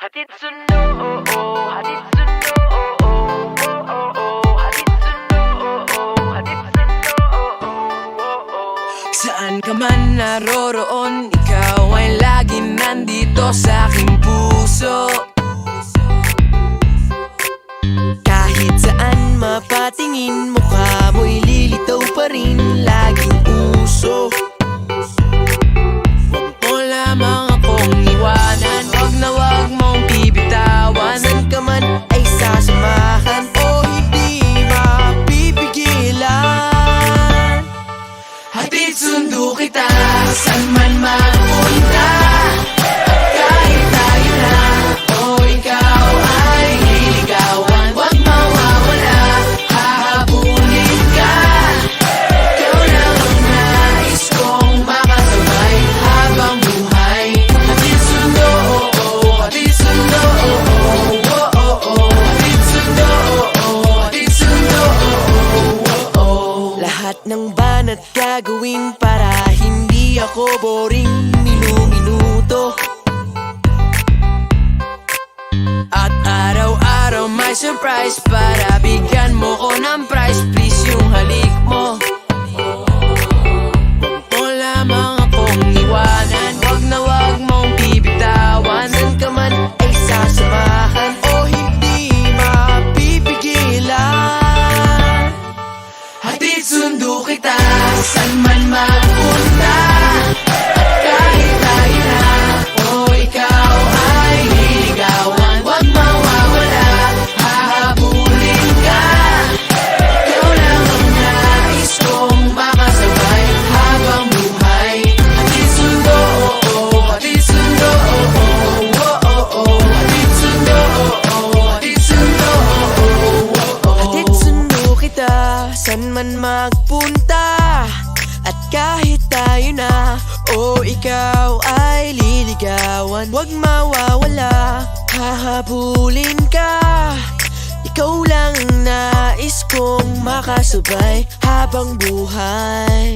hatid sundo, hatid sundo, hatid sundo, hatid sundo. Saan ka man naroroon, ikaw ay laging nandito sa aking puso. Kahit saan mapatingin, mukha mo'y lilitaw pa rin, laging uso. Huwag mo lamang akong iwanan, wag na wag mong bibitawan. Saan ka man ay sasamahan o hindi mapipigilan. Hatid sundo kita, saan man magpunta. Kahit tayo na o ikaw ay liligawan, wag mawawala, hahabulin ka. Ikaw lang ang nais kong makasabay habang buhay. Hatid sundo, hatid sundo, hatid sundo, hatid sundo. Lahat ng banat gagawin para hindi ako boring minuto. At araw-araw may surprise para bigyan mo ko ng prize. Please yung halik mo, huwag mo lamang akong iwanan, wag na wag mong bibitawan. Saan ka man ay sasamahan o hindi mapipigilan. Hatid sundo kita, saan man magpunta. Kahit tayo na o ikaw ay liligawan, wag mawawala, hahabulin ka. Ikaw lang ang nais kong makasabay habang buhay. Hatid sundo, hatid sundo, hatid sundo, hatid sundo. Hatid sundo kita, saan man magpunta. At kahit tayo na o ikaw ay liligawan, wag mawawala, hahabulin ka. Ikaw lang ang nais kong makasabay habang buhay.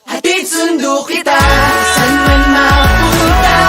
Hatid sundo kita, saan man mapunta.